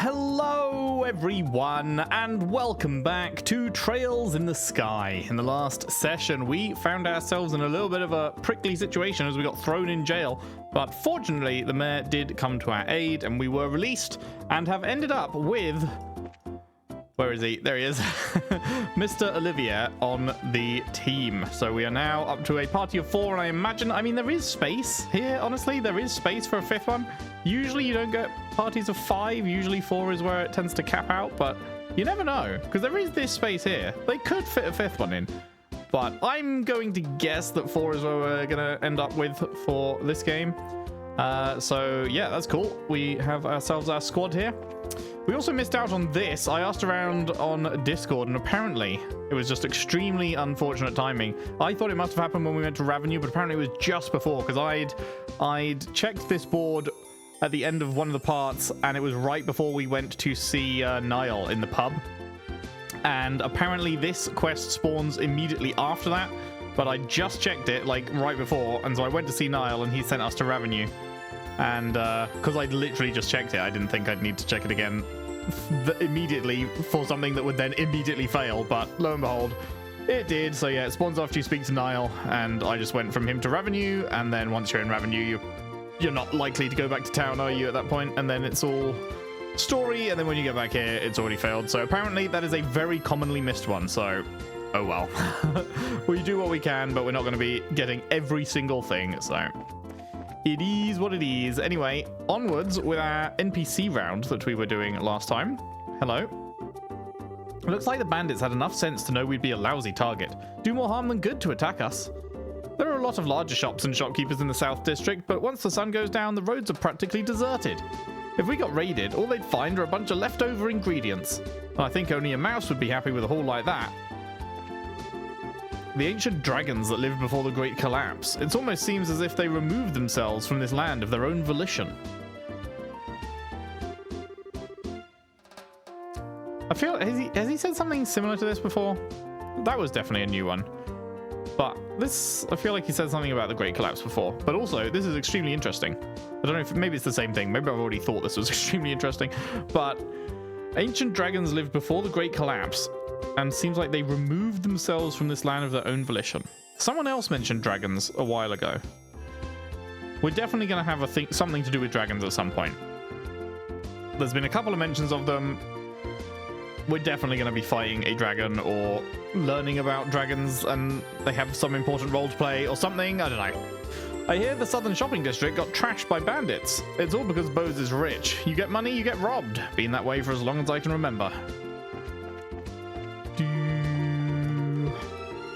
Hello everyone and welcome back to Trails in the Sky. In the last session we found ourselves in a little bit of a prickly situation as we got thrown in jail, but fortunately the mayor did come to our aid and we were released and have ended up with... Where is he? There he is. Mr. Olivier on the team. So we are now up to a party of 4, and I mean, there is space here, honestly. There is space for a 5th one. Usually you don't get parties of 5. Usually 4 is where it tends to cap out, but you never know, because there is this space here. They could fit a 5th one in, but I'm going to guess that 4 is where we're going to end up with for this game. So yeah, that's cool. We have ourselves our squad here. We also missed out on this. I asked around on Discord, and apparently it was just extremely unfortunate timing. I thought it must have happened when we went to Revenue, but apparently it was just before, because I'd checked this board at the end of one of the parts, and it was right before we went to see Niall in the pub. And apparently this quest spawns immediately after that, but I just checked it like right before, and so I went to see Niall, and he sent us to Revenue. And because I'd literally just checked it, I didn't think I'd need to check it again immediately for something that would then immediately fail, but lo and behold, it did. So yeah, it spawns after you speak to Niall, and I just went from him to Revenue, and then once you're in Revenue, you're not likely to go back to town, are you, at that point? And then it's all story, and then when you get back here, it's already failed. So apparently that is a very commonly missed one, so oh well. We do what we can, but we're not going to be getting every single thing, so... It is what it is. Anyway, onwards with our NPC round that we were doing last time. Hello. It looks like the bandits had enough sense to know we'd be a lousy target. Do more harm than good to attack us. There are a lot of larger shops and shopkeepers in the South District, but once the sun goes down, the roads are practically deserted. If we got raided, all they'd find are a bunch of leftover ingredients. I think only a mouse would be happy with a haul like that. The ancient dragons that lived before the Great Collapse. It almost seems as if they removed themselves from this land of their own volition. I feel... Has he said something similar to this before? That was definitely a new one. But this... I feel like he said something about the Great Collapse before. But also, this is extremely interesting. I don't know if... Maybe it's the same thing. Maybe I've already thought this was extremely interesting. But ancient dragons lived before the Great Collapse, and seems like they removed themselves from this land of their own volition. Someone else mentioned dragons a while ago. We're definitely going to have something to do with dragons at some point. There's been a couple of mentions of them. We're definitely going to be fighting a dragon or learning about dragons, and they have some important role to play or something. I don't know. I hear the Southern Shopping District got trashed by bandits. It's all because Bose is rich. You get money, you get robbed. Been that way for as long as I can remember.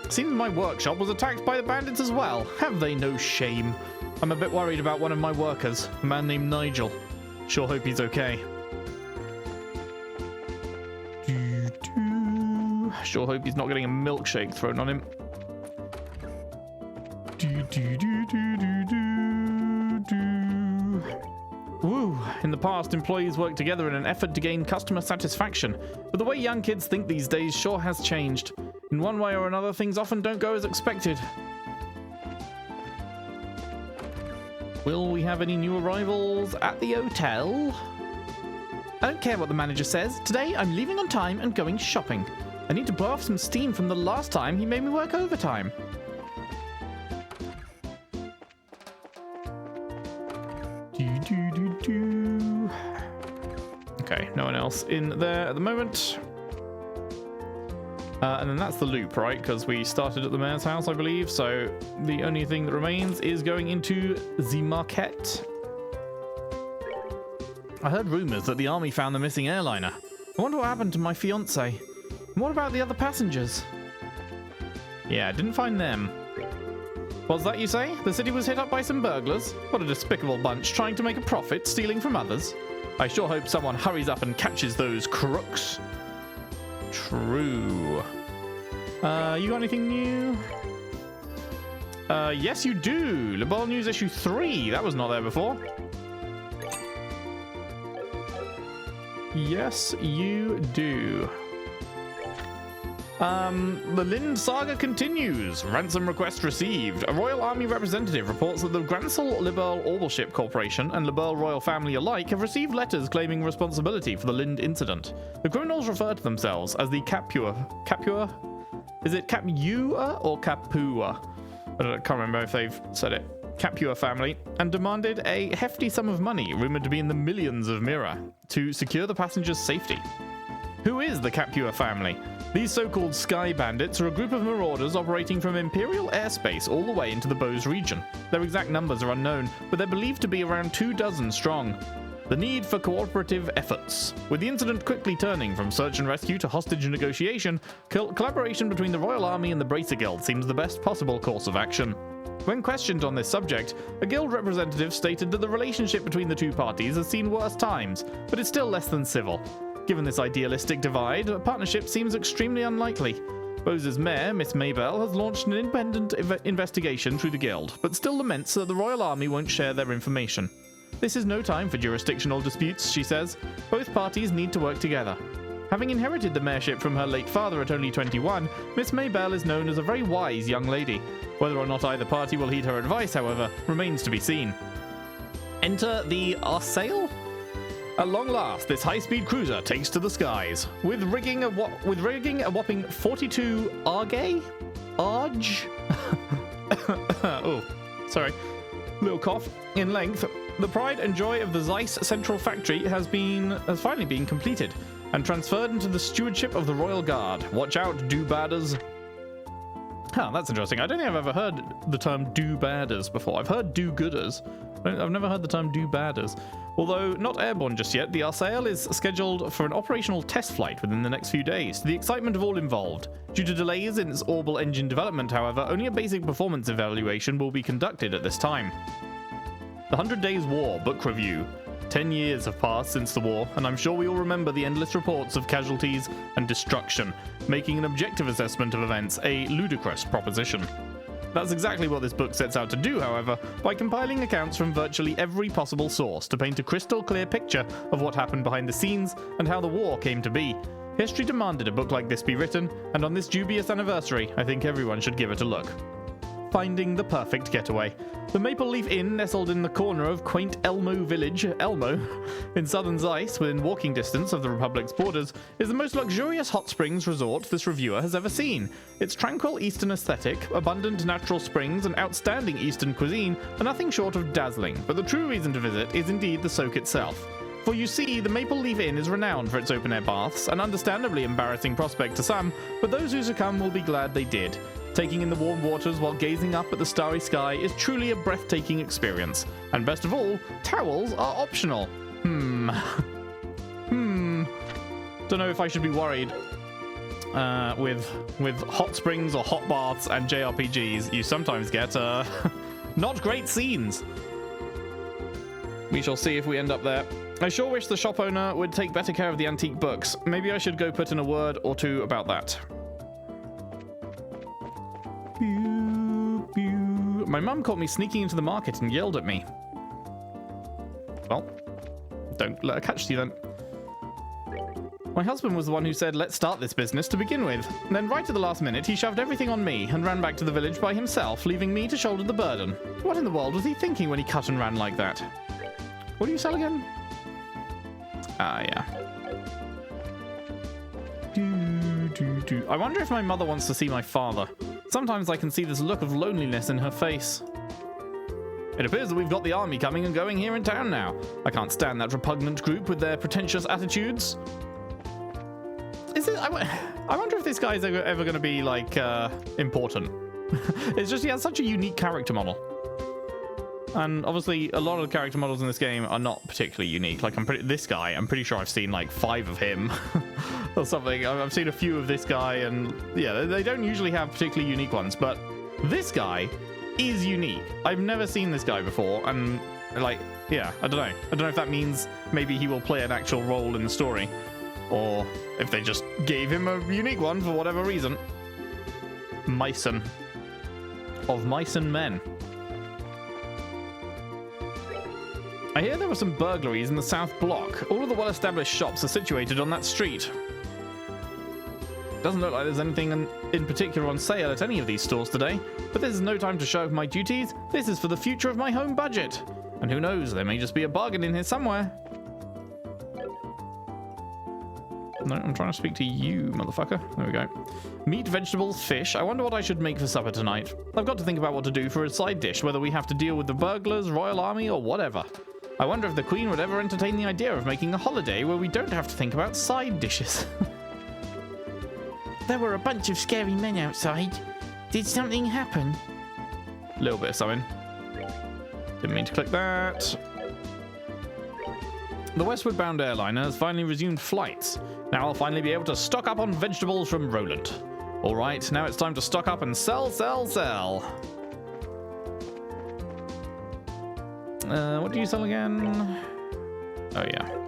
Seems my workshop was attacked by the bandits as well. Have they no shame? I'm a bit worried about one of my workers, a man named Nigel. Sure hope he's okay. Sure hope he's not getting a milkshake thrown on him. Woo! In the past, employees worked together in an effort to gain customer satisfaction, but the way young kids think these days sure has changed. In one way or another, things often don't go as expected. Will we have any new arrivals at the hotel? I don't care what the manager says. Today, I'm leaving on time and going shopping. I need to blow off some steam from the last time he made me work overtime. Okay, no one else in there at the moment. And then that's the loop, right? Because we started at the mayor's house, I believe. So the only thing that remains is going into the market. I heard rumors that the army found the missing airliner. I wonder what happened to my fiancé. And what about the other passengers? Yeah, I didn't find them. What's that you say? The city was hit up by some burglars? What a despicable bunch, trying to make a profit, stealing from others. I sure hope someone hurries up and catches those crooks. True. You got anything new? Yes, you do. Le Ball News issue 3. That was not there before. Yes, you do. The Lind saga continues. Ransom request received. A Royal Army representative reports that the Gransel Liberl Orbalship Corporation and Liberl Royal Family alike have received letters claiming responsibility for the Lind incident. The criminals refer to themselves as the Capua? Is it Capua or Capua? I can't remember if they've said it. Capua family, and demanded a hefty sum of money, rumored to be in the millions of Mira, to secure the passengers' safety. Who is the Capua family? These so-called Sky Bandits are a group of marauders operating from Imperial airspace all the way into the Bose region. Their exact numbers are unknown, but they're believed to be around 24 strong. The need for cooperative efforts. With the incident quickly turning from search and rescue to hostage negotiation, collaboration between the Royal Army and the Bracer Guild seems the best possible course of action. When questioned on this subject, a guild representative stated that the relationship between the two parties has seen worse times, but is still less than civil. Given this idealistic divide, a partnership seems extremely unlikely. Bose's mayor, Miss Maybell, has launched an independent investigation through the guild, but still laments that the Royal Army won't share their information. This is no time for jurisdictional disputes, she says. Both parties need to work together. Having inherited the mayorship from her late father at only 21, Miss Maybell is known as a very wise young lady. Whether or not either party will heed her advice, however, remains to be seen. Enter the Arsail? At long last, this high-speed cruiser takes to the skies. With rigging a whopping 42 Arge? Arge? Oh, sorry. Little cough. In length, the pride and joy of the Zeiss Central Factory has finally been completed and transferred into the stewardship of the Royal Guard. Watch out, do-badders. Huh, that's interesting. I don't think I've ever heard the term do-badders before. I've heard do-gooders. I've never heard the term do-badders. Although not airborne just yet, the Arsail is scheduled for an operational test flight within the next few days, to the excitement of all involved. Due to delays in its orbital engine development, however, only a basic performance evaluation will be conducted at this time. The 100 Days War Book Review. 10 years have passed since the war, and I'm sure we all remember the endless reports of casualties and destruction, making an objective assessment of events a ludicrous proposition. That's exactly what this book sets out to do, however, by compiling accounts from virtually every possible source to paint a crystal clear picture of what happened behind the scenes and how the war came to be. History demanded a book like this be written, and on this dubious anniversary, I think everyone should give it a look. Finding the perfect getaway. The Maple Leaf Inn, nestled in the corner of quaint Elmo Village, Elmo, in southern Zeiss, within walking distance of the Republic's borders, is the most luxurious hot springs resort this reviewer has ever seen. Its tranquil eastern aesthetic, abundant natural springs, and outstanding eastern cuisine are nothing short of dazzling, but the true reason to visit is indeed the soak itself. For you see, the Maple Leaf Inn is renowned for its open-air baths, an understandably embarrassing prospect to some, but those who succumb will be glad they did. Taking in the warm waters while gazing up at the starry sky is truly a breathtaking experience. And best of all, towels are optional. Don't know if I should be worried. With hot springs or hot baths and JRPGs, you sometimes get not great scenes. We shall see if we end up there. I sure wish the shop owner would take better care of the antique books. Maybe I should go put in a word or two about that. My mum caught me sneaking into the market and yelled at me. Well, don't let her catch you then. My husband was the one who said, let's start this business to begin with. And then right at the last minute, he shoved everything on me and ran back to the village by himself, leaving me to shoulder the burden. What in the world was he thinking when he cut and ran like that? What do you sell again? Ah, yeah. I wonder if my mother wants to see my father. Sometimes I can see this look of loneliness in her face. It appears that we've got the army coming and going here in town now. I can't stand that repugnant group with their pretentious attitudes. Is it? I wonder if this guy's ever going to be, like, important. It's just he has such a unique character model. And obviously, a lot of the character models in this game are not particularly unique. Like, this guy, I'm pretty sure I've seen, like, 5 of him. Or something. I've seen a few of this guy, and yeah, they don't usually have particularly unique ones, but this guy is unique. I've never seen this guy before, and like, yeah, I don't know. I don't know if that means maybe he will play an actual role in the story, or if they just gave him a unique one for whatever reason. Meissen. Of Meissen Men. I hear there were some burglaries in the South Block. All of the well-established shops are situated on that street. Doesn't look like there's anything in particular on sale at any of these stores today, but this is no time to show off my duties. This is for the future of my home budget. And who knows, there may just be a bargain in here somewhere. No, I'm trying to speak to you, motherfucker. There we go. Meat, vegetables, fish. I wonder what I should make for supper tonight. I've got to think about what to do for a side dish, whether we have to deal with the burglars, royal army, or whatever. I wonder if the Queen would ever entertain the idea of making a holiday where we don't have to think about side dishes. There were a bunch of scary men outside. Did something happen? A little bit of something. Didn't mean to click that. The westward bound airliner has finally resumed flights. Now I'll finally be able to stock up on vegetables from Roland. Alright, now it's time to stock up and sell. What do you sell again? Oh yeah.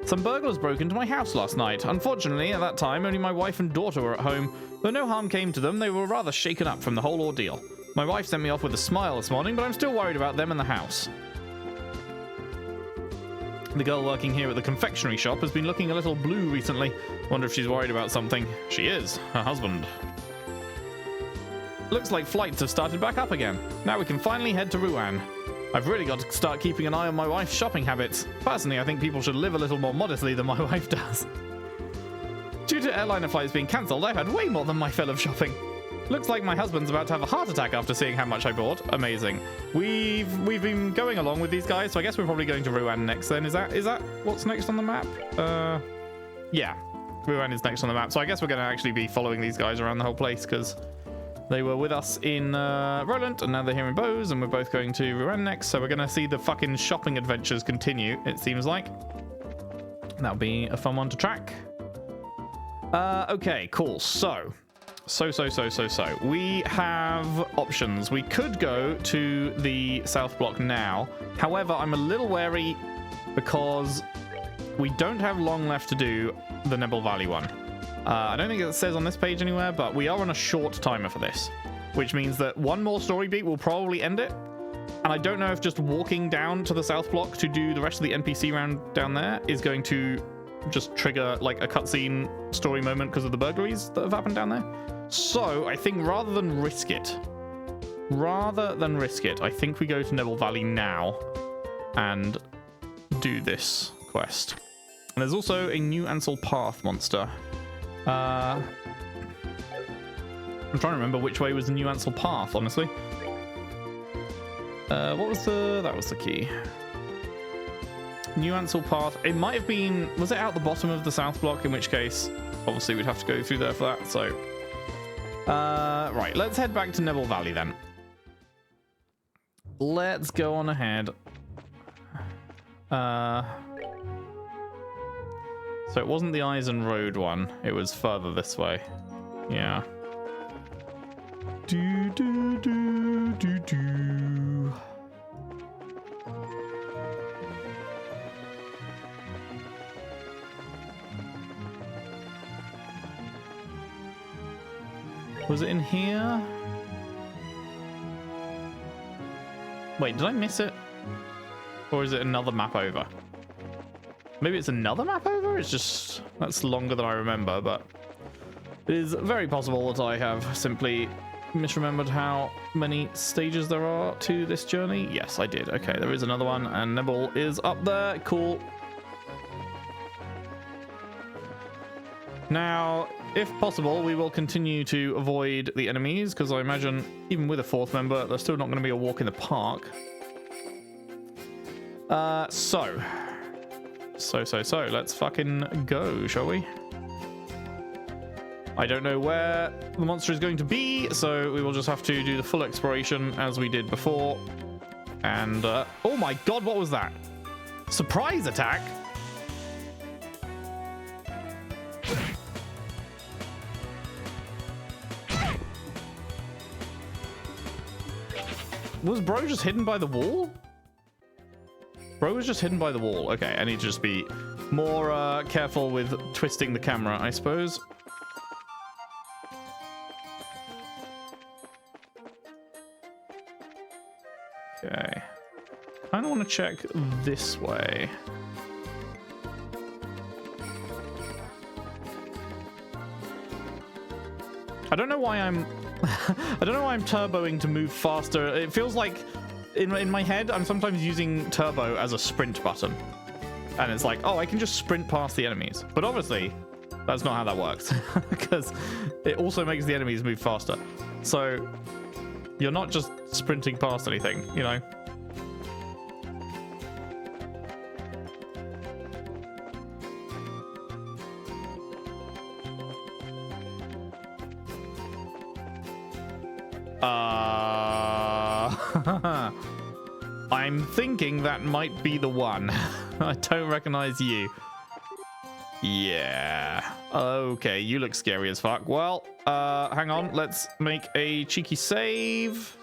Some burglars broke into my house last night. Unfortunately, at that time, only my wife and daughter were at home. Though no harm came to them, they were rather shaken up from the whole ordeal. My wife sent me off with a smile this morning, but I'm still worried about them in the house. The girl working here at the confectionery shop has been looking a little blue recently. Wonder if she's worried about something. She is. Her husband. Looks like flights have started back up again. Now we can finally head to Rouen. I've really got to start keeping an eye on my wife's shopping habits. Personally, I think people should live a little more modestly than my wife does. Due to airliner flights being cancelled, I've had way more than my fill of shopping. Looks like my husband's about to have a heart attack after seeing how much I bought. Amazing. We've been going along with these guys, so I guess we're probably going to Rouen next then. Is that what's next on the map? Yeah. Rouen is next on the map, so I guess we're going to actually be following these guys around the whole place because they were with us in Roland, and now they're here in Bose, and we're both going to Rouen next, so we're going to see the fucking shopping adventures continue, it seems like. That'll be a fun one to track. Okay, cool. So. We have options. We could go to the South Block now. However, I'm a little wary because we don't have long left to do the Nebel Valley one. I don't think it says on this page anywhere, but we are on a short timer for this, which means that one more story beat will probably end it. And I don't know if just walking down to the South Block to do the rest of the NPC round down there is going to just trigger like a cutscene story moment because of the burglaries that have happened down there. So I think rather than risk it, I think we go to Nebel Valley now and do this quest. And there's also a new Ansel Path monster. I'm trying to remember which way was the new Ansel Path, honestly. That was the key. New Ansel Path. It might have been, was it out the bottom of the South Block? In which case, obviously we'd have to go through there for that, so. Right, let's head back to Nebel Valley then. Let's go on ahead. So it wasn't the Eisen Road one, it was further this way. Yeah. Was it in here? Wait, did I miss it? Or is it another map over? Maybe it's another map over? It's just... that's longer than I remember, but... it is very possible that I have simply misremembered how many stages there are to this journey. Yes, I did. Okay, there is another one, and Nebel is up there. Cool. Now, if possible, we will continue to avoid the enemies, because I imagine even with a fourth member, there's still not going to be a walk in the park. So, let's fucking go, shall we? I don't know where the monster is going to be, so we will just have to do the full exploration as we did before. And, oh my god, what was that? Surprise attack? Was bro just hidden by the wall? Bro was just hidden by the wall. Okay, I need to just be more careful with twisting the camera, I suppose. Okay. I don't want to check this way. I don't know why I'm I don't know why I'm turboing to move faster. It feels like in my head I'm sometimes using turbo as a sprint button. And it's like, oh, I can just sprint past the enemies. But obviously, that's not how that works. Because it also makes the enemies move faster. So you're not just sprinting past anything, you know? I'm thinking that might be the one. I don't recognize you. Yeah. Okay, you look scary as fuck. Well, hang on. Let's make a cheeky save.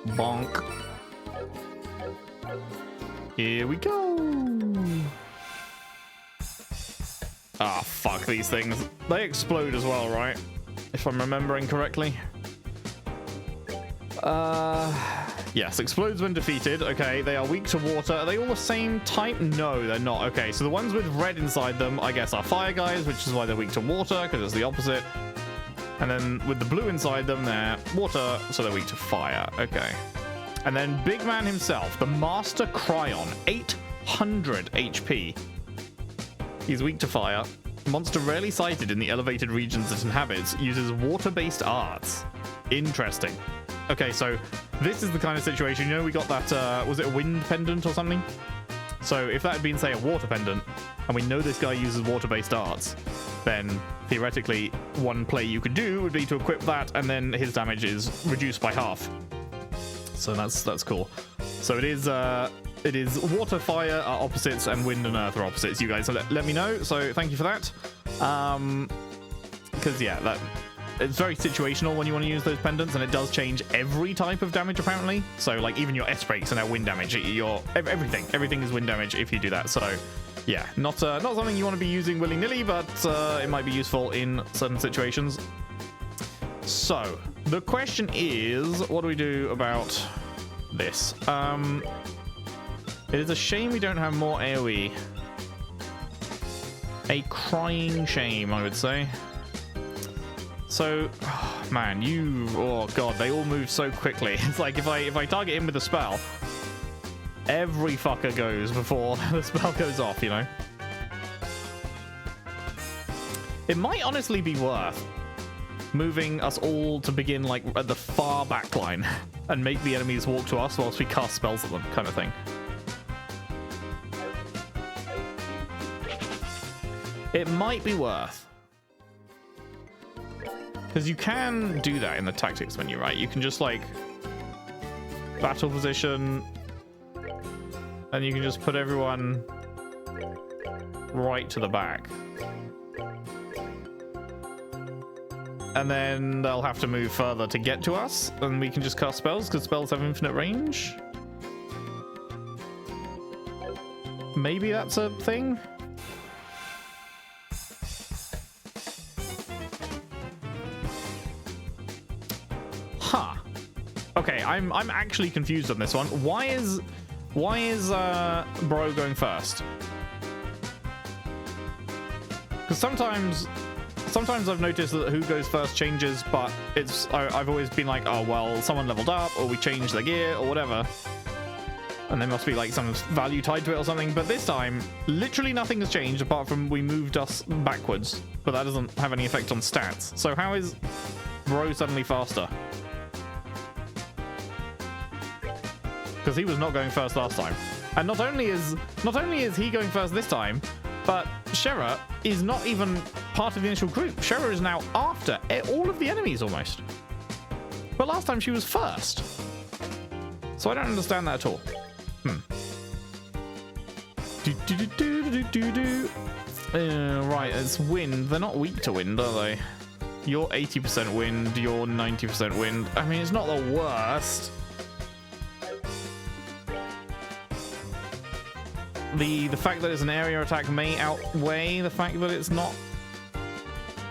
Bonk. Here we go. Ah, fuck these things. They explode as well, right? If I'm remembering correctly. Yes, explodes when defeated. Okay, they are weak to water. Are they all the same type? No, they're not. Okay, so the ones with red inside them, I guess, are fire guys, which is why they're weak to water, because it's the opposite. And then with the blue inside them, they're water, so they're weak to fire. Okay. And then Big Man himself, the Master Cryon, 800 HP. He's weak to fire. Monster rarely sighted in the elevated regions it inhabits, uses water-based arts. Interesting. Okay, so this is the kind of situation, you know, we got that, was it a wind pendant or something? So if that had been, say, a water pendant, and we know this guy uses water-based arts, then theoretically one play you could do would be to equip that, and then his damage is reduced by half. So that's cool. So it is water, fire are opposites, and wind and earth are opposites. You guys let me know, so thank you for that. Because, yeah, it's very situational when you want to use those pendants, and it does change every type of damage apparently. So like even your S breaks are now wind damage. Everything is wind damage if you do that. So yeah, not something you want to be using willy-nilly, but it might be useful in certain situations. So the question is, what do we do about this? It is a shame we don't have more AoE. A crying shame, I would say. So, oh, man, oh god, they all move so quickly. It's like if I target him with a spell, every fucker goes before the spell goes off, you know? It might honestly be worth moving us all to begin like at the far back line and make the enemies walk to us whilst we cast spells at them, kind of thing. It might be worth. Because you can do that in the tactics menu, right? You can just like battle position, and you can just put everyone right to the back. And then they'll have to move further to get to us, and we can just cast spells because spells have infinite range. Maybe that's a thing? Huh. Okay, I'm actually confused on this one. Why is Bro going first? Because sometimes I've noticed that who goes first changes, but I've always been like, oh well, someone leveled up, or we changed their gear, or whatever, and there must be like some value tied to it or something. But this time, literally nothing has changed apart from we moved us backwards, but that doesn't have any effect on stats. So how is Bro suddenly faster? Because he was not going first last time. And not only is he going first this time, but Shera is not even part of the initial group. Shera is now after all of the enemies almost. But last time she was first. So I don't understand that at all. Right, it's wind. They're not weak to wind, are they? You're 80% wind, you're 90% wind. I mean, it's not the worst. The fact that it's an area attack may outweigh the fact that it's not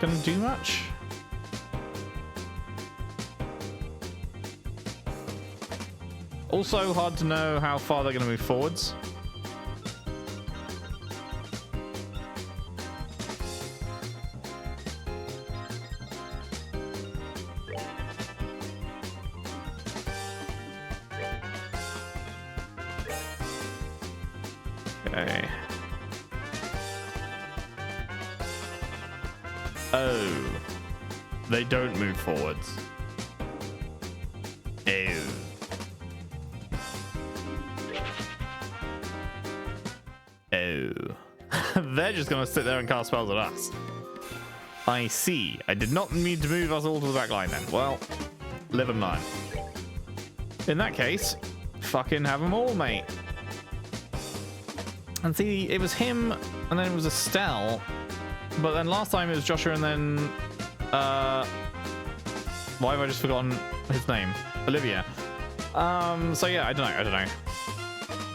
gonna do much. Also hard to know how far they're gonna move forwards. Okay. Oh. They don't move forwards. Oh. Oh. They're just gonna sit there and cast spells at us. I see. I did not mean to move us all to the back line then. Well, live and learn. In that case, fucking have them all, mate. And see, it was him, and then it was Estelle. But then last time it was Joshua, and then... why have I just forgotten his name? Olivia. So yeah, I don't know.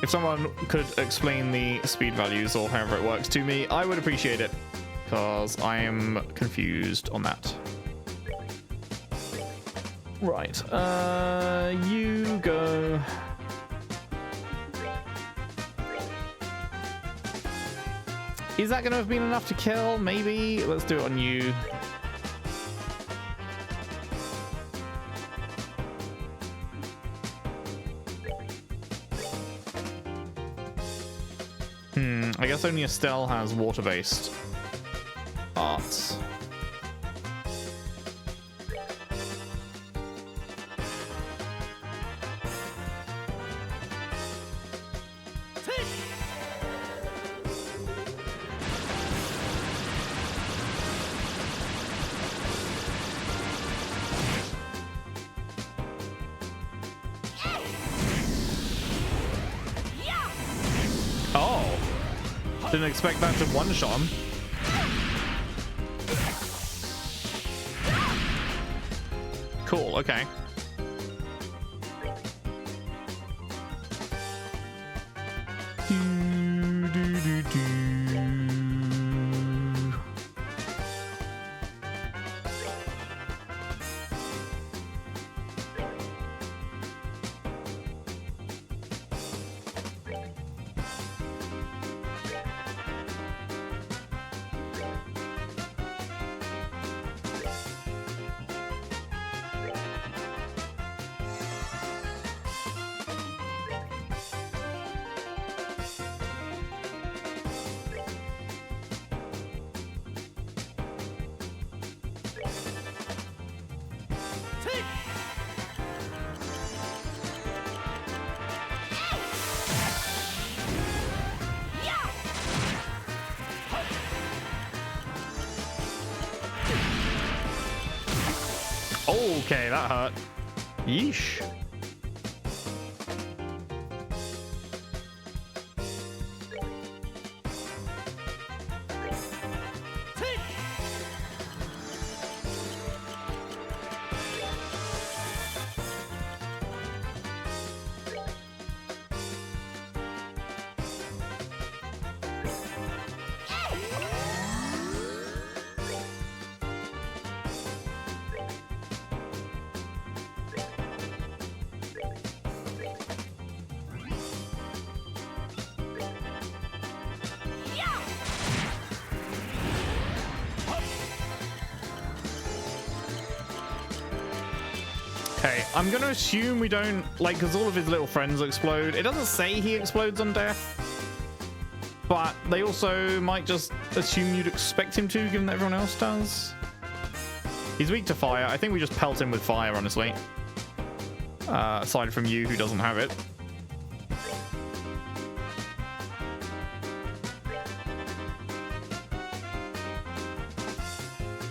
If someone could explain the speed values or however it works to me, I would appreciate it. Because I am confused on that. Right, you go. Is that going to have been enough to kill? Maybe. Let's do it on you. I guess only Estelle has water-based arts. Oh, didn't expect that to one-shot him. Cool, okay. Okay, that hurt. Yeesh. Okay, I'm gonna assume we don't, like, because all of his little friends explode. It doesn't say he explodes on death, but they also might just assume you'd expect him to, given that everyone else does. He's weak to fire. I think we just pelt him with fire, honestly. Aside from you, who doesn't have it.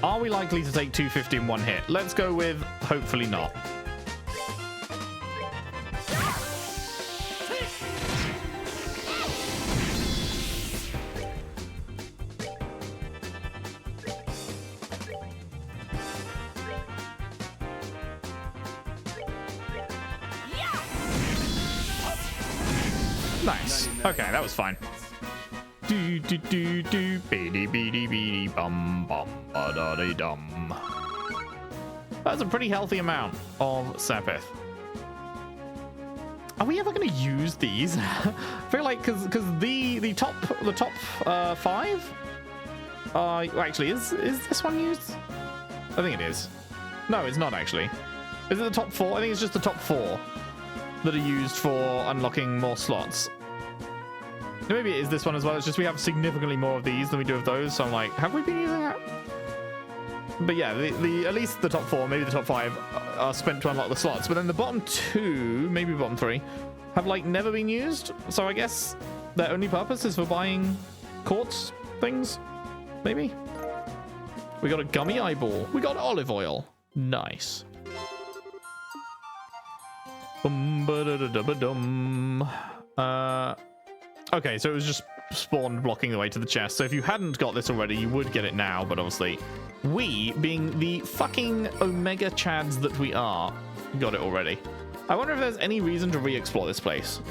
Are we likely to take 250 in one hit? Let's go with hopefully not. Nice. Okay, that was fine. Do do do do beady beady beady bum bum ba da dee dum. That's a pretty healthy amount of Sepith. Are we ever going to use these? I feel like because the top five. Actually, is this one used? I think it is. No, it's not actually. Is it the top four? I think it's just the top four that are used for unlocking more slots. Maybe it is this one as well. It's just we have significantly more of these than we do of those. So I'm like, have we been using that? But yeah, the at least the top 4, maybe the top 5 are spent to unlock the slots. But then the bottom 2, maybe bottom 3, have like never been used. So I guess their only purpose is for buying quartz things. Maybe. We got a gummy eyeball. We got olive oil. Nice. Okay, so it was just spawned blocking the way to the chest. So if you hadn't got this already, you would get it now. But obviously, we, being the fucking Omega Chads that we are, got it already. I wonder if there's any reason to re-explore this place.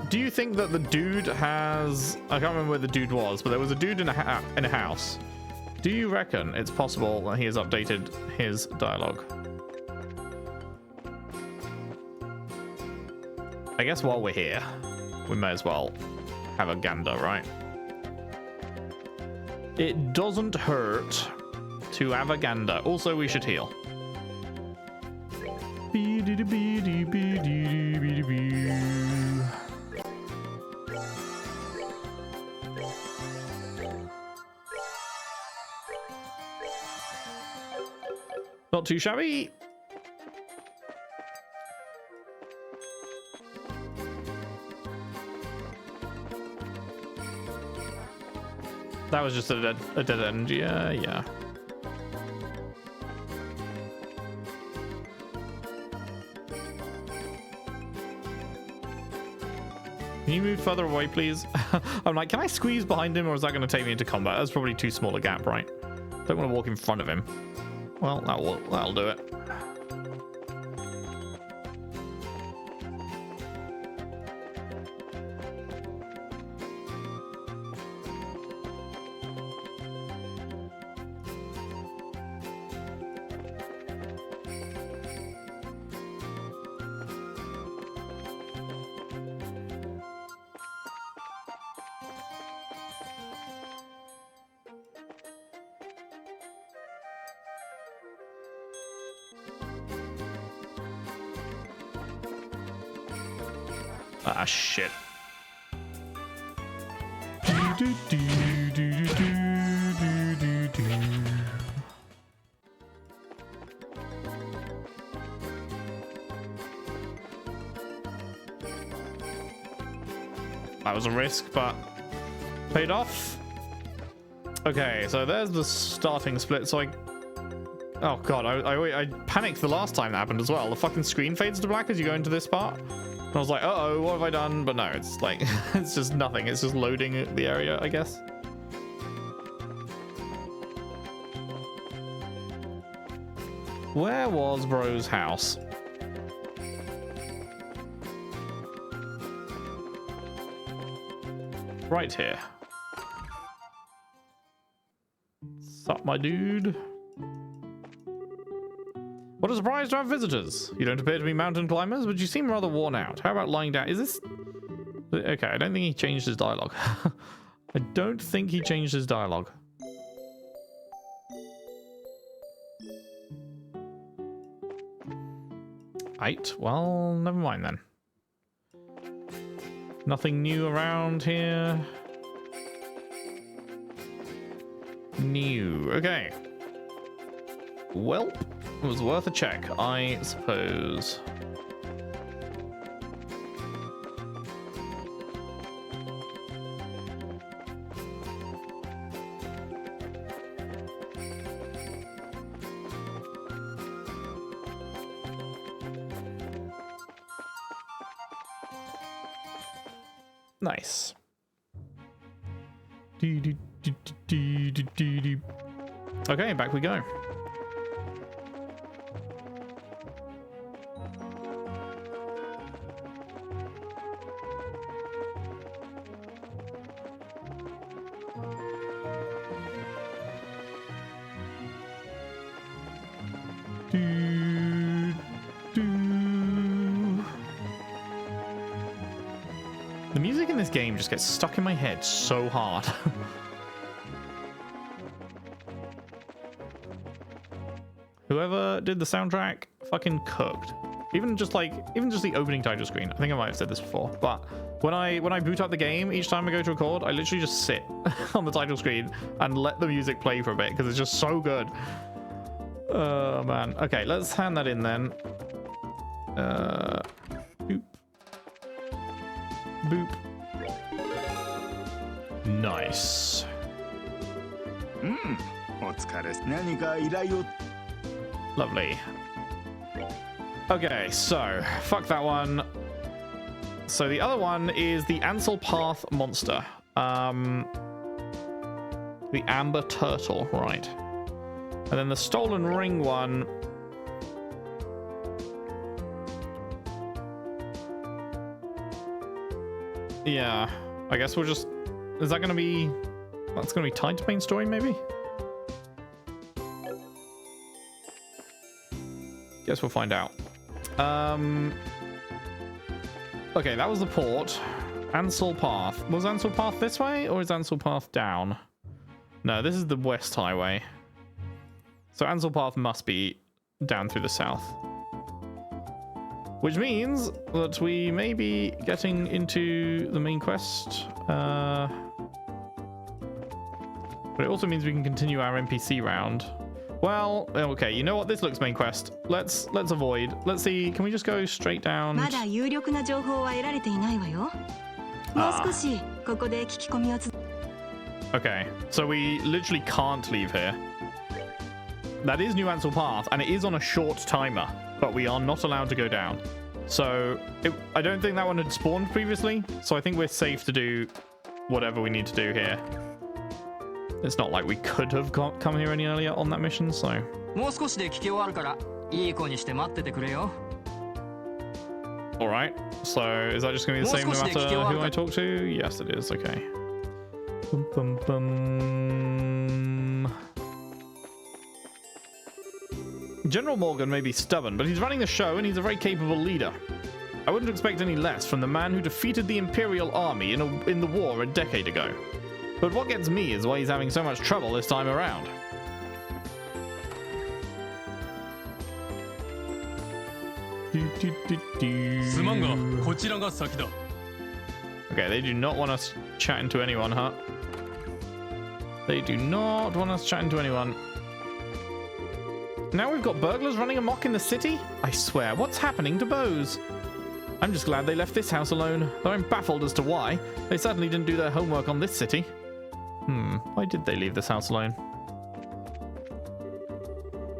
Do you think that the dude has... I can't remember where the dude was, but there was a dude in a house. Do you reckon it's possible that he has updated his dialogue? I guess while we're here, we may as well have a gander, right? It doesn't hurt to have a gander. Also, we should heal. Not too shabby. That was just a dead end. Yeah. Can you move further away, please? I'm like, can I squeeze behind him, or is that going to take me into combat? That's probably too small a gap, right? Don't want to walk in front of him. Well, that'll do it. Ah, shit. That was a risk, but paid off. Okay, so there's the starting split. So oh god, I panicked the last time that happened as well. The fucking screen fades to black as you go into this part. And I was like, uh-oh, what have I done? But no, it's like, it's just nothing. It's just loading the area, I guess. Where was Bro's house? Right here. Sup, my dude? What a surprise to have visitors. You don't appear to be mountain climbers, but you seem rather worn out. How about lying down? Is this... Okay, I don't think he changed his dialogue. I don't think he changed his dialogue. Right, well, never mind then. Nothing new around here. New. Okay. Welp. It was worth a check, I suppose. Nice. Okay, back we go. The music in this game just gets stuck in my head so hard. Whoever did the soundtrack fucking cooked. Even just the opening title screen. I think I might have said this before, but when I boot up the game, each time I go to record, I literally just sit on the title screen and let the music play for a bit because it's just so good. Oh man. Okay, let's hand that in then. Boop. Boop. Nice. Lovely. Okay, so fuck that one. So the other one is the Ansel Path monster. The amber turtle, right. And then the stolen ring one. Yeah, I guess we'll just... Is that going to be... That's going to be tied to main story, maybe? Guess we'll find out. Okay, that was the port. Ansel Path. Was Ansel Path this way, or is Ansel Path down? No, this is the west highway. So Ansel Path must be down through the south. Which means that we may be getting into the main quest. But it also means we can continue our NPC round. Well, okay, you know what? This looks main quest. Let's avoid. Let's see. Can we just go straight down? Okay, so we literally can't leave here. That is New Ansel Path, and it is on a short timer, but we are not allowed to go down. So I don't think that one had spawned previously, so I think we're safe to do whatever we need to do here. It's not like we could have come here any earlier on that mission, so... Alright, so is that just going to be the same no matter who I talk to? Yes, it is, okay. Bum, bum, bum. General Morgan may be stubborn, but he's running the show and he's a very capable leader. I wouldn't expect any less from the man who defeated the Imperial Army in the war a decade ago. But what gets me is why he's having so much trouble this time around. Okay, they do not want us chatting to anyone, huh? They do not want us chatting to anyone. Now we've got burglars running amok in the city? I swear, what's happening to Bose? I'm just glad they left this house alone, though I'm baffled as to why. They certainly didn't do their homework on this city. Why did they leave this house alone?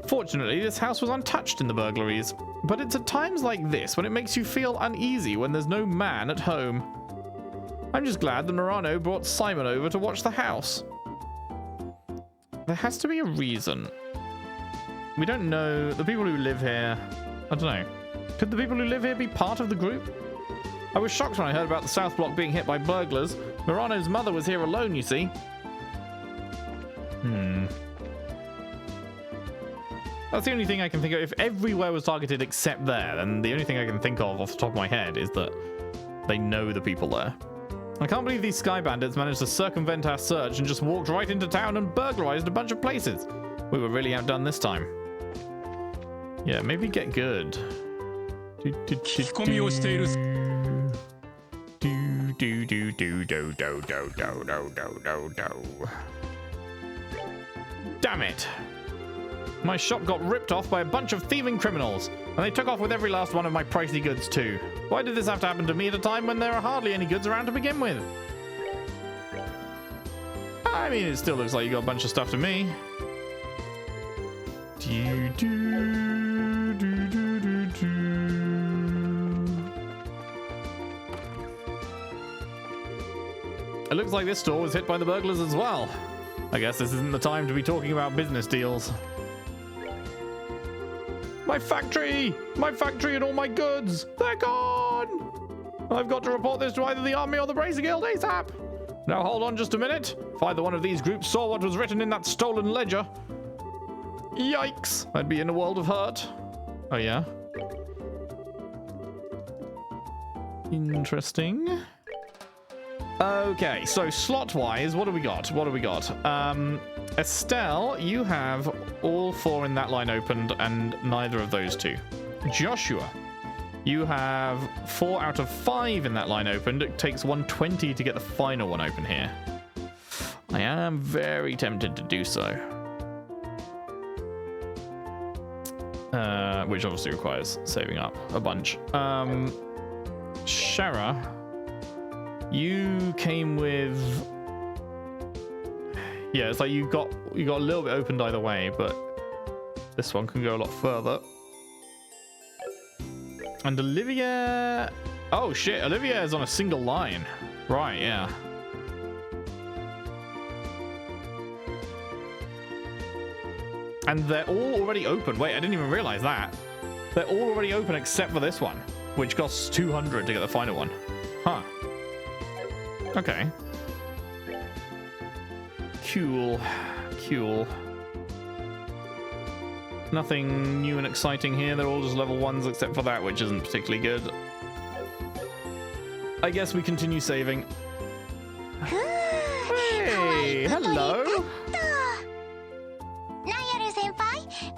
Fortunately, this house was untouched in the burglaries, but it's at times like this when it makes you feel uneasy when there's no man at home. I'm just glad that Murano brought Simon over to watch the house. There has to be a reason. We don't know. The people who live here, I don't know. Could the people who live here be part of the group? I was shocked when I heard about the South Block being hit by burglars. Murano's mother was here alone, you see. That's the only thing I can think of. If everywhere was targeted except there, then the only thing I can think of off the top of my head is that they know the people there. I can't believe these sky bandits managed to circumvent our search and just walked right into town and burglarized a bunch of places. We were really outdone this time. Yeah, maybe get good. Damn it! My shop got ripped off by a bunch of thieving criminals, and they took off with every last one of my pricey goods too. Why did this have to happen to me at a time when there are hardly any goods around to begin with? I mean, it still looks like you got a bunch of stuff to me. It looks like this store was hit by the burglars as well. I guess this isn't the time to be talking about business deals. My factory! My factory and all my goods! They're gone! I've got to report this to either the army or the Brazier Guild ASAP! Now hold on just a minute. If either one of these groups saw what was written in that stolen ledger... Yikes! I'd be in a world of hurt. Oh yeah? Interesting. Okay, so slot-wise, what do we got? What do we got? Estelle, you have all four in that line opened and neither of those two. Joshua, You have 4 out of 5 in that line opened. It takes 120 to get the final one open here. I am very tempted to do so. Which obviously requires saving up a bunch. Shara, you came with... Yeah, it's like you got a little bit opened either way, but this one can go a lot further. And Olivia... Oh shit, Olivia is on a single line. Right, yeah. And they're all already open. Wait, I didn't even realize that. They're all already open except for this one, which costs 200 to get the final one. Huh. Okay. Cool. Cool. Nothing new and exciting here. They're all just level 1s except for that, which isn't particularly good. I guess we continue saving. Hey, hello.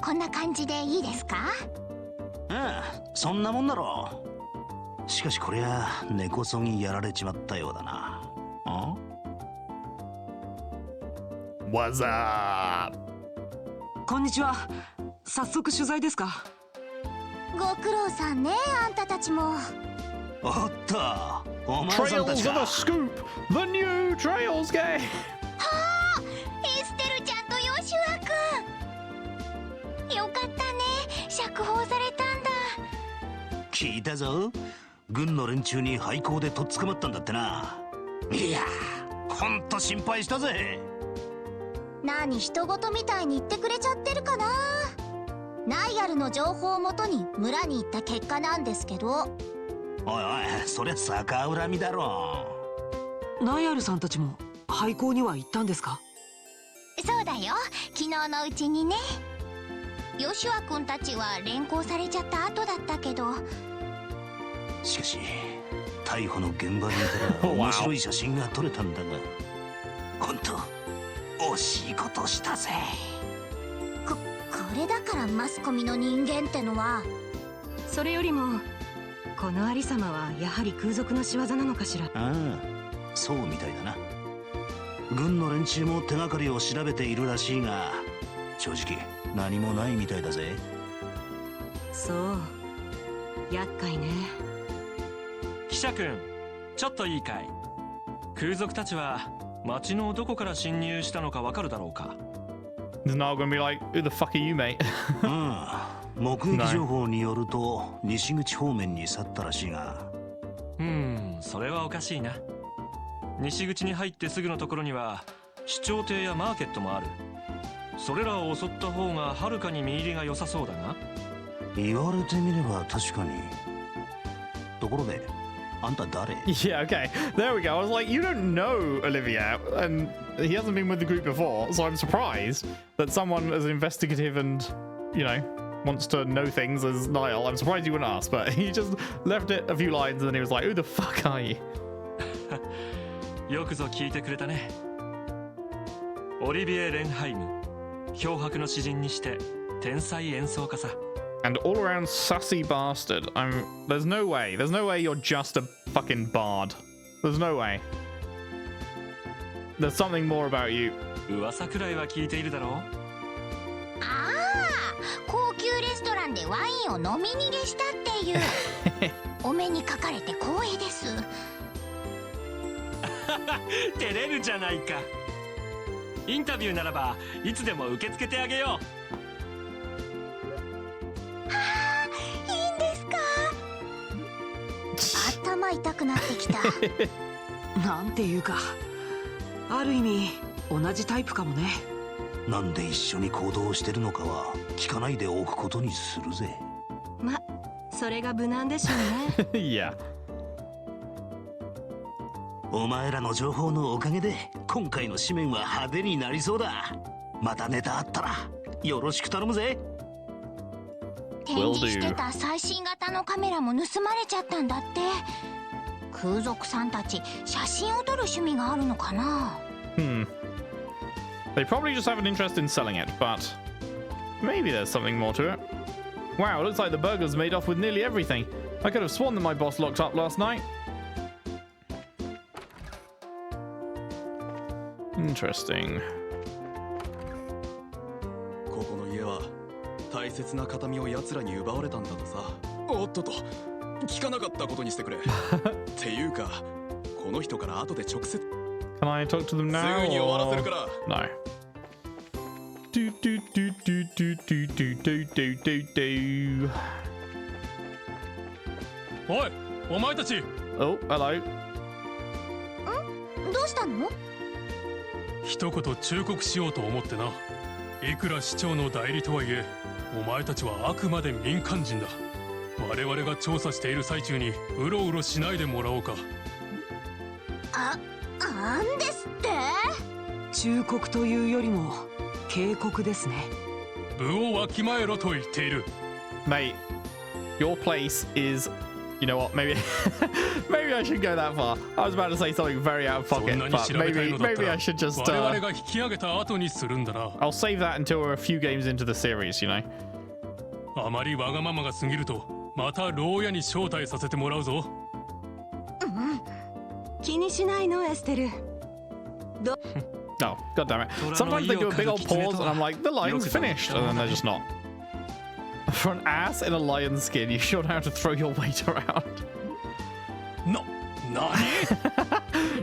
こんな感じでいいですか？ああ、そんなもんだろう。しかしこりゃ根こそぎやられちまったようだな。あ？ What's up? こんにちは。早速取材ですか？ご苦労さんね、あんたたちも。おっと、お前さんたち Trails of か。 a Scoop, the new Trails game. はあ、エステルちゃんとヨシュアくん。よかったね、釈放されたんだ。聞いたぞ。軍の連中に廃校でとっ捕まったんだってな。いや、ほんと心配したぜ。何人事みたいに言ってくれちゃってるかな。ナイアルの情報をもとに村に行った結果なんですけど。おいおい、そりゃ逆恨みだろ。ナイアルさんたちも廃校には行ったんですか？そうだよ、昨日のうちにね。ヨシュア君たちは連行されちゃった後だったけど。しかし逮捕の現場にいたら面白い写真が撮れたんだが、ほんと惜しいことしたぜ。これだからマスコミの人間ってのは。それよりもこの有様はやはり空賊の仕業なのかしら。ああ、そうみたいだな。軍の連中も手がかりを調べているらしいが、正直何もないみたいだぜ。そう、厄介ね。記者君、ちょっといいかい？空賊たちは町のどこから侵入したのかわかるだろうか？ It's now gonna be like, who the fuck are you, mate? 目撃情報によると西口方面に去ったらしいが。それはおかしいな。西口に入ってすぐのところには市長邸やマーケットもある。それらを襲った方がはるかに見入りが良さそうだな。言われてみれば確かに。ところで、あんた誰？ Yeah, okay. There we go. I was like, you don't know Olivia, and he hasn't been with the group before, so I'm surprised that someone as investigative and, you know, wants to know things as Niall. I'm surprised you wouldn't ask, but he just left it a few lines and then he was like, who the fuck are you? よくぞ聞いてくれたね。オリビエ・レンハイム、漂白の詩人にして天才演奏家さ。And all around sassy bastard. There's no way you're just a fucking bard. There's no way. There's something more about you. 噂くらいは聞いているだろう。ああ、高級レストランでワインを飲み逃げしたっていう。お目にかかれて光栄です。照れるじゃないか。インタビューならばいつでも受け付けてあげよう。いいんですか？頭痛くなってきた。なんていうか、ある意味同じタイプかもね。なんで一緒に行動してるのかは聞かないでおくことにするぜ。ま、それが無難でしょうね。Yeah. お前らの情報のおかげで今回の紙面は派手になりそうだ。またネタあったらよろしく頼むぜ。展示してた最新型のカメラも盗まれちゃったんだって。空賊さんたち写真を撮る趣味があるのかな。They probably just have an interest in selling it, but maybe there's something more to it. Wow, it looks like the burglars made off with nearly everything. I could have sworn that my boss locked up last night. Interesting. ここの家は大切な形見を奴らに奪われたんだとさ。おっとっと、聞かなかったことにしてくれ。っていうか、この人から後で直接。Can I talk to them now? すぐに終わらせるから。No. Do do do do do do do do do do do. おい、お前たち。Oh, hello. どうしたの？一言忠告しようと思ってな。いくら市長の代理とはいえ、お前たちはあくまで民間人だ。我々が調査している最中にうろうろしないでもらおうか。なんですって？忠告というよりも警告ですね。部をわきまえろと言っている。Mate, your place is... You know what? Maybe maybe I shouldn't go that far. I was about to say something very out of pocket, but maybe I should just... 我々が引き上げた後にするんだな。I'll save that until we're a few games into the series, you know? あまりわがままが過ぎると、また牢屋に招待させてもらうぞ。気にしないの、エステル。Oh, god damn it. Sometimes they do a big old pause and I'm like, the lion's finished, and then they're just not. For an ass in a lion skin, you sure know how to throw your weight around.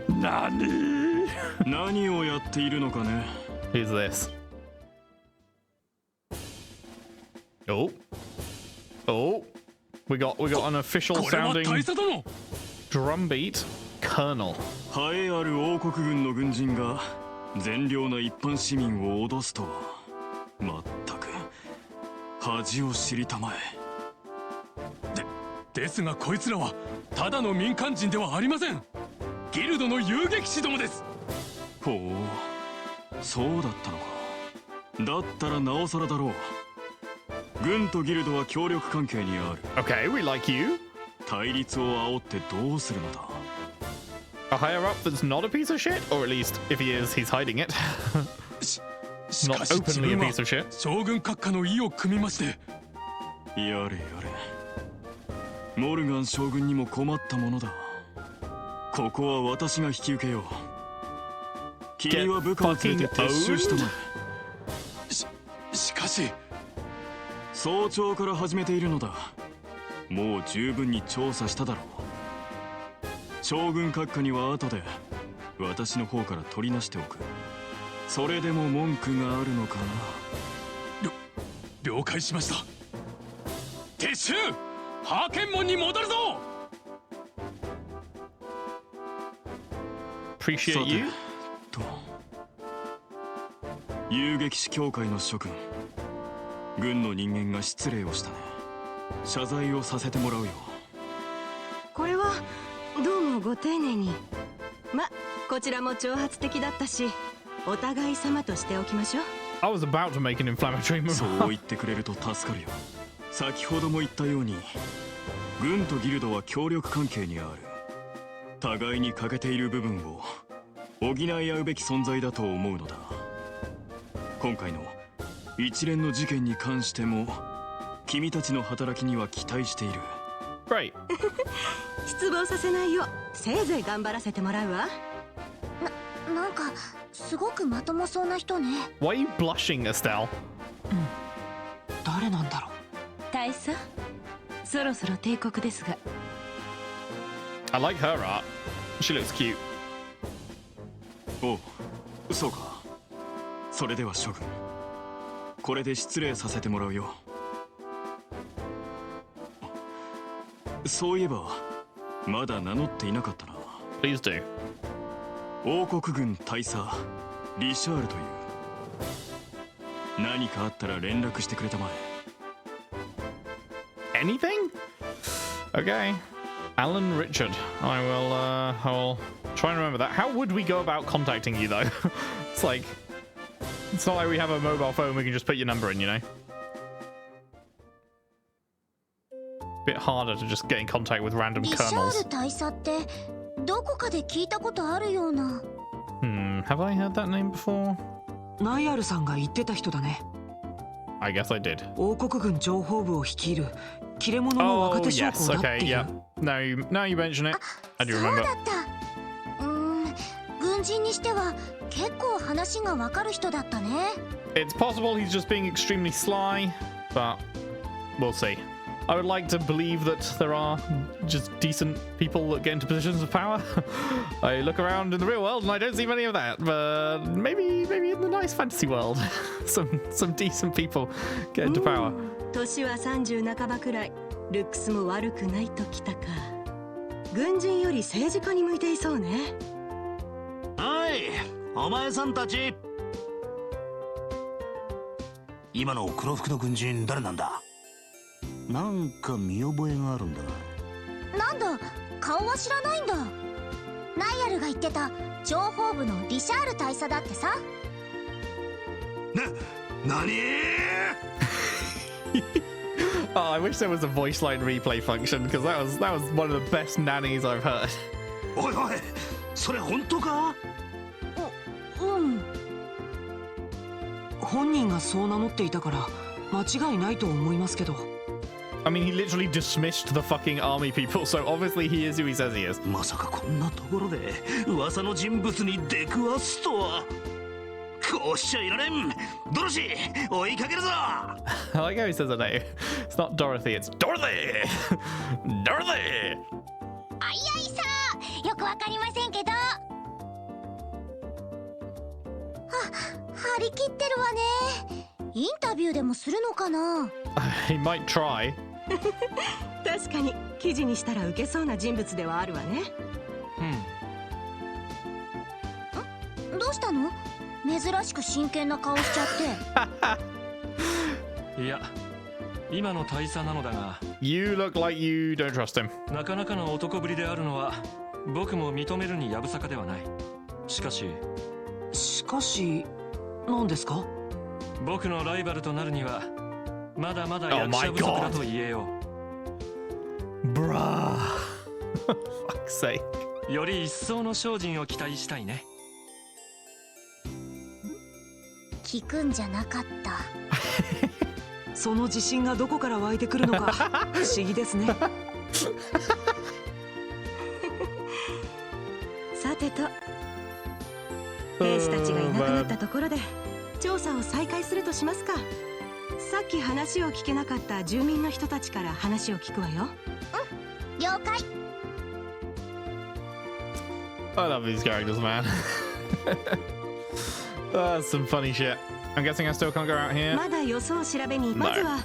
Nani? 何をやっているのかね。 Who's this? Oh. Oh. We got an official sounding drum beat. Colonel. 栄えある王国軍の軍人が善良な一般市民を脅すとは、まったく恥を知りたまえ。ですがこいつらはただの民間人ではありません。ギルドの遊撃士どもです。ほう、そうだったのか。だったらなおさらだろう。軍とギルドは協力関係にある。Okay, we like you. 対立を煽ってどうするのだ。A higher up that's not a piece of shit? Or at least, if he is, he's hiding it. Not openly a piece of shit. 将軍閣下の意を組みまして。やれやれ。モルガン将軍にも困ったものだ。ここは私が引き受けよう。君は部下を連れて撤収したまえ。しかし。早朝から始めているのだ。もう十分に調査しただろう。将軍閣下には後で私の方から取りなしておく。それでも文句があるのかな。了解しました。撤収！派遣門に戻るぞ。 Appreciate you. 遊撃士協会の諸君、軍の人間が失礼をしたね。謝罪をさせてもらうよ。これはどうもご丁寧に。ま、こちらも挑発的だったし、お互い様としておきましょう。I was about to make an inflammatory move. そう言ってくれると助かるよ。先ほども言ったように、軍とギルドは協力関係にある。互いに欠けている部分を補い合うべき存在だと思うのだ。今回の一連の事件に関しても、君たちの働きには期待している。Great. 失望させないよう、せいぜい頑張らせてもらうわ。なんかすごくまともそうな人ね。Why are you blushing, Estelle? 誰なんだろう。大佐、そろそろ帝国ですが。I like her art. She looks cute. おう、そうか。それでは諸君、これで失礼させてもらうよ。そういえばまだ名乗っていなかったな。 Please do. 王国軍大佐リシャールという。何かあったら連絡してくれたまえ。 Anything? Okay. Alan Richard. I will try and remember that. How would we go about contacting you though? It's like, it's not like we have a mobile phone we can just put your number in, you know? Bit harder to just get in contact with random リシャー colonels. ル大佐ってどこかで聞いたことあるような。Have I heard that name before? ナイアルさんが言ってた人だね。I guess I did. 王国軍情報部を率いる切れ者の若 Oh 手将 yes, 校だって okay, いう。 yeah. Now you mention it. I do そう remember. だった。軍人にしては結構話がわかる人だったね。 It's possible he's just being extremely sly, but we'll see. I would like to believe that there are just decent people that get into positions of power. I look around in the real world and I don't see many of that, but maybe in the nice fantasy world, some decent people get into power. 年は30半ばくらい、ルックスも悪くないときたか。軍人より政治家に向いていそうね。はい、お前さんたち。今の黒服の軍人誰なんだ？なんか見覚えがあるんだが。なんだ、顔は知らないんだ。ナイアルが言ってた情報部のリシャール大佐だってさ。なにOh, I wish there was a voice line replay function because that was one of the best nannies I've heard. おいおい、それ本当か？本人がそう名乗っていたから間違いないと思いますけど。I mean, he literally dismissed the fucking army people, so obviously he is who he says he is. まさかこんなところで噂の人物に出くわすとは。こうしちゃいられん。ドロシー、追いかけるぞ。 I like how he says her name. It's not Dorothy, it's Dorothy! Dorothy! あいあいさ、よくわかりませんけど。張り切ってるわね。インタビューでもするのかな。He might try. 確かに記事にしたら受けそうな人物ではあるわね。どうしたの？珍しく真剣な顔しちゃって。いや、今の大佐なのだが。You look like you don't trust him. なかなかの男ぶりであるのは僕も認めるにやぶさかではない。しかし何ですか？僕のライバルとなるにはまだまだ役者不足だと言えよう。Bruh. Fuck's sake. より一層の精進を期待したいね。聞くんじゃなかった。その自信がどこから湧いてくるのか不思議ですね。さてと、兵士たちがいなくなったところで調査を再開するとしますか。さっき話を聞けなかった住民の人たちから話を聞くわよ。了解。I love these characters, man. That's some funny shit. I'm guessing I still can't go out here. まだ予想を調べに、まずは。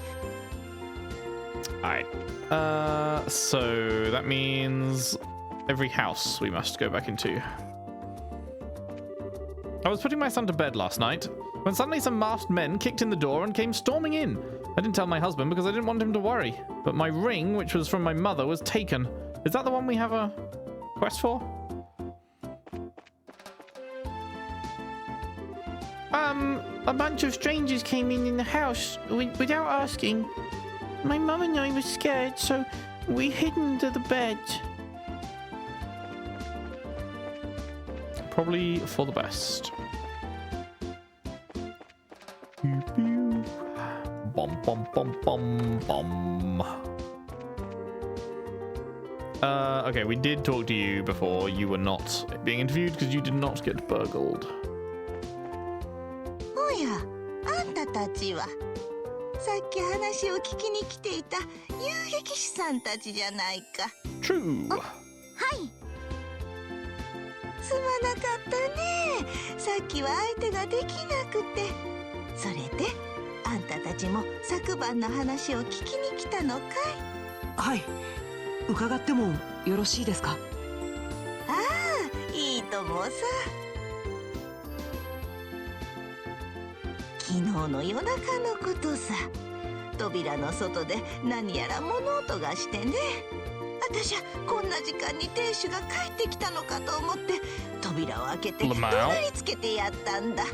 Alright. So that means every house we must go back into. I was putting my son to bed last night when suddenly some masked men kicked in the door and came storming in. I didn't tell my husband because I didn't want him to worry. But my ring, which was from my mother, was taken. Is that the one we have a quest for? A bunch of strangers came in the house without asking. My mum and I were scared, so we hid under the bed. Probably for the best. Bum bum bum bum bum. Okay, we did talk to you before. You were not being interviewed because you did not get burgled. おや、あんたたちはさっき話を聞きに来ていた遊撃士さんたちじゃないか。 True. はい。すまなかったね。さっきは相手ができなくて。それであんたたちも昨晩の話を聞きに来たのかい？はい、伺ってもよろしいですか？ああ、いいともさ。昨日の夜中のことさ。扉の外で何やら物音がしてね。私はこんな時間に亭主が帰ってきたのかと思って扉を開けて怒鳴りつけてやったんだ。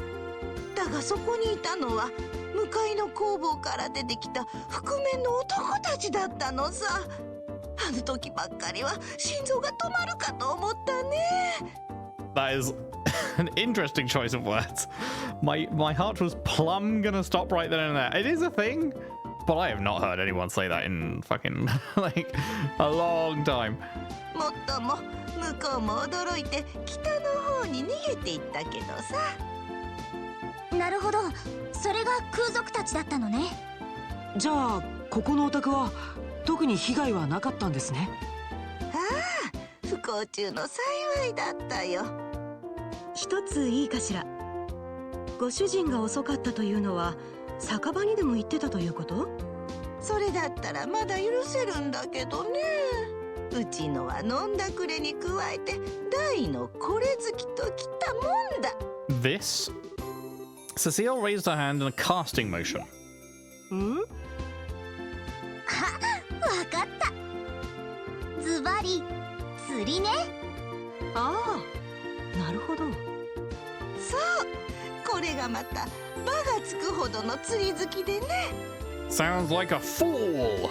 だがそこにいたのは向かいの工房から出てきた覆面の男たちだったのさ。あの時ばっかりは心臓が止まるかと思ったね。That is an interesting choice of words. My heart was plumb gonna stop right then and there. It is a thing. But I have not heard anyone say that in fucking like a long time. もっとも向こうも驚いて北の方に逃げていったけどさ。なるほど、それが空賊たちだったのね。じゃあここのお宅は特に被害はなかったんですね。ああ、不幸中の幸いだったよ。一ついいかしら。ご主人が遅かったというのは酒場にでも行ってたということ？それだったらまだ許せるんだけどね。うちのは飲んだくれに加えて大のこれ好きときたもんだ。 This? Cecile raised her hand in a casting motion. ん？あ、わかった。ズバリ釣りね。ああ、なるほど。そう、これがまた場がつくほどの釣り好きでね。 Sounds like a fool!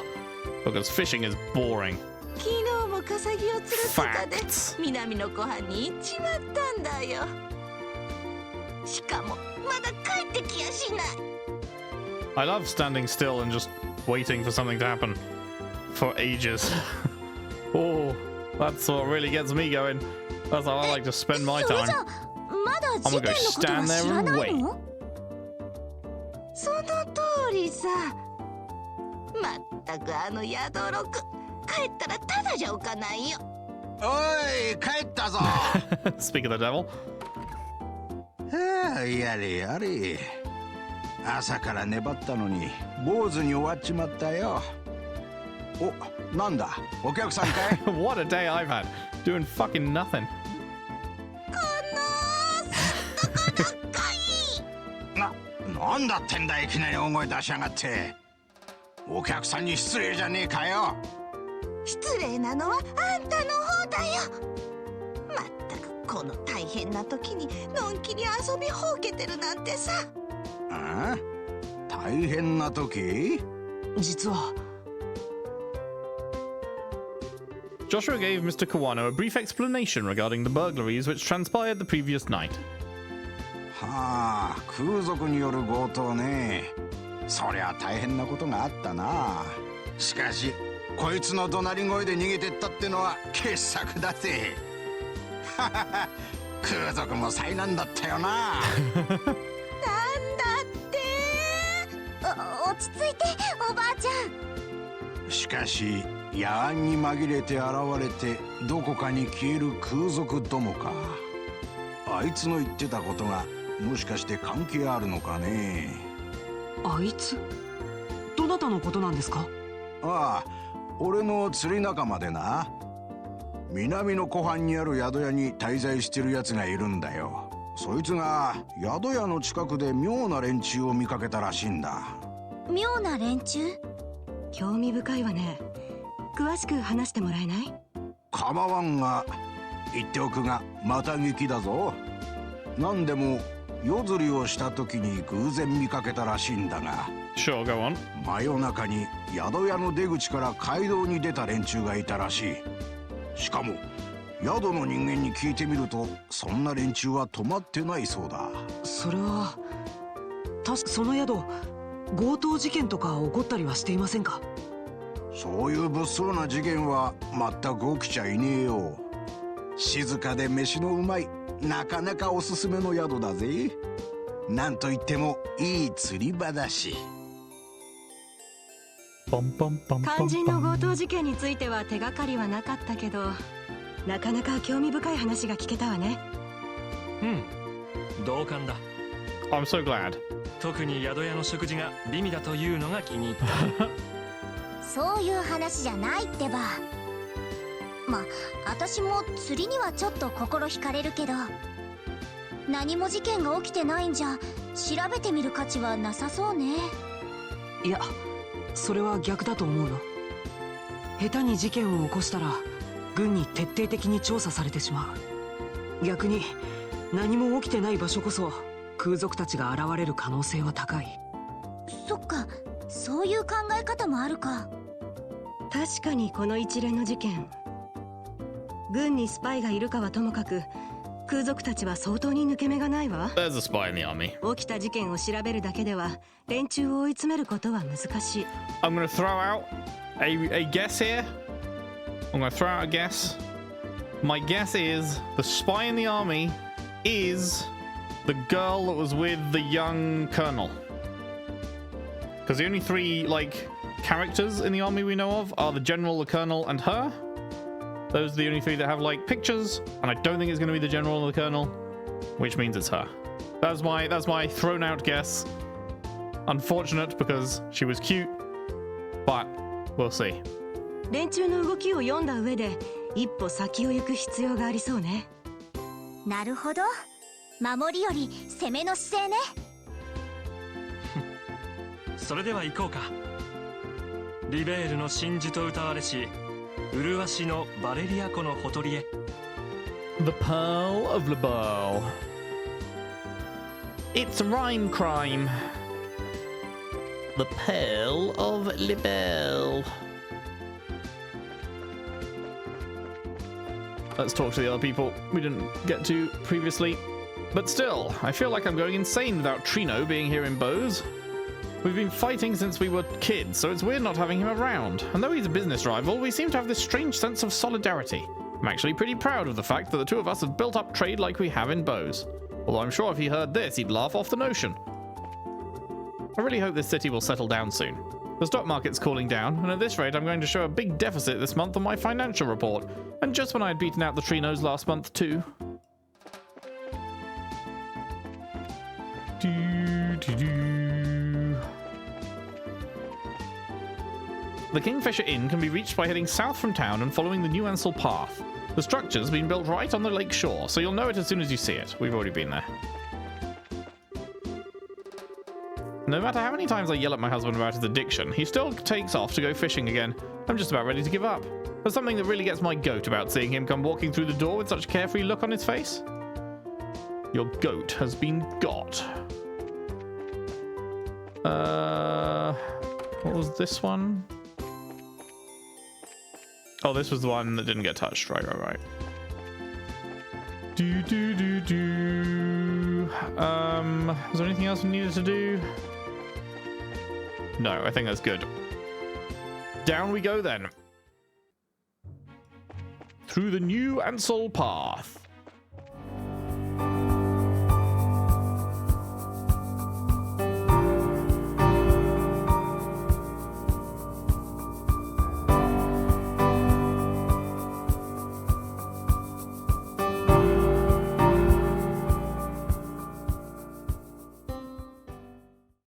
Because fishing is boring. 昨日もカサギを釣るとかで Facts. 南の湖畔に行っちまったんだよ。しかもまだ帰ってきやしない。 I love standing still and just waiting for something to happen for ages. Oh, that's what really gets me going. That's how I like to spend my それ time. じゃまだ事件のことは知らないの？その通りさ。まったくあの宿六、帰ったらただじゃおかないよ。おい、帰ったぞ。 Speak of the devil. はあ、やれやれ。朝から粘ったのに坊主に終わっちまったよ。お、なんだ、お客さんかい？ What a day I've had. Doing fucking nothing. なんだってんだ、いきなり大声出しやがって。お客さんに失礼じゃねえかよ。失礼なのはあんたの方だよ。まったくこの大変な時にのんきに遊びほうけてるなんてさ。ああ、大変な時？実は Joshua gave Mr. Kawano a brief explanation regarding the burglaries which transpired the previous night. はあ、空賊による強盗ね。そりゃ大変なことがあったな。しかしこいつの怒鳴り声で逃げてったってのは傑作だぜ。空賊も災難だったよな。なんだって落ち着いておばあちゃん。しかし野暗に紛れて現れてどこかに消える空賊どもか。あいつの言ってたことがもしかして関係あるのかね。あいつ？どなたのことなんですか？ああ、俺の釣り仲間でな。南の湖畔にある宿屋に滞在してるやつがいるんだよ。そいつが宿屋の近くで妙な連中を見かけたらしいんだ。妙な連中？興味深いわね。詳しく話してもらえない？構わんが、言っておくがまた聞きだぞ。何でも夜釣りをした時に偶然見かけたらしいんだが、 Sure, go on. 真夜中に宿屋の出口から街道に出た連中がいたらしい。しかも宿の人間に聞いてみると、そんな連中は止まってないそうだ。それは確かその宿強盗事件とか起こったりはしていませんか？そういう物騒な事件は全く起きちゃいねえよ。静かで飯のうまい、なかなかおすすめの宿だぜ。なんといってもいい釣り場だし。肝心の強盗事件については手がかりはなかったけど、なかなか興味深い話が聞けたわね。うん、同感だ。 I'm so glad. 特に宿屋の食事が美味だというのが気に入った。そういう話じゃないってば。ま、私も釣りにはちょっと心惹かれるけど、何も事件が起きてないんじゃ調べてみる価値はなさそうね。いや、それは逆だと思うよ。下手に事件を起こしたら軍に徹底的に調査されてしまう。逆に何も起きてない場所こそ空賊たちが現れる可能性は高い。そっか、そういう考え方もあるか。確かにこの一連の事件、軍にスパイがいるかはともかく空賊たちは相当に抜け目がないわ。 There's a spy in the army. 起きた事件を調べるだけでは連中を追い詰めることは難しい。 I'm gonna throw out a guess here. I'm gonna throw out a guess. My guess is the spy in the army is the girl that was with the young colonel. Because the only three, like, characters in the army we know of are the general, the colonel, and her. Those are the only three that have, like, pictures, and I don't think it's going to be the general or the colonel, which means it's her. That's my thrown out guess. Unfortunate because she was cute, but we'll see. 連中の動きを読んだ上で一歩先を行く必要がありそうね。なるほど。守りより攻めの姿勢ね。それでは行こうか。リベールの真珠と歌われし麗しのバレリア湖のほとりへ。 The Pearl of Libelle. It's a rhyme crime. The Pearl of Libelle. Let's talk to the other people we didn't get to previously. But still, I feel like I'm going insane without Trino being here in Bose. We've been fighting since we were kids, so it's weird not having him around. And though he's a business rival, we seem to have this strange sense of solidarity. I'm actually pretty proud of the fact that the two of us have built up trade like we have in Bose. Although I'm sure if he heard this, he'd laugh off the notion. I really hope this city will settle down soon. The stock market's cooling down, and at this rate I'm going to show a big deficit this month on my financial report. And just when I had beaten out the Trinos last month too. The Kingfisher Inn can be reached by heading south from town and following the New Ansel path. The structure's been built right on the lake shore, so you'll know it as soon as you see it. We've already been there. No matter how many times I yell at my husband about his addiction, he still takes off to go fishing again. I'm just about ready to give up. There's something that really gets my goat about seeing him come walking through the door with such a carefree look on his face. Your goat has been got. What was this one? Oh, this was the one that didn't get touched. Right. Was there anything else we needed to do? No, I think that's good. Down we go then. Through the New Ansel path.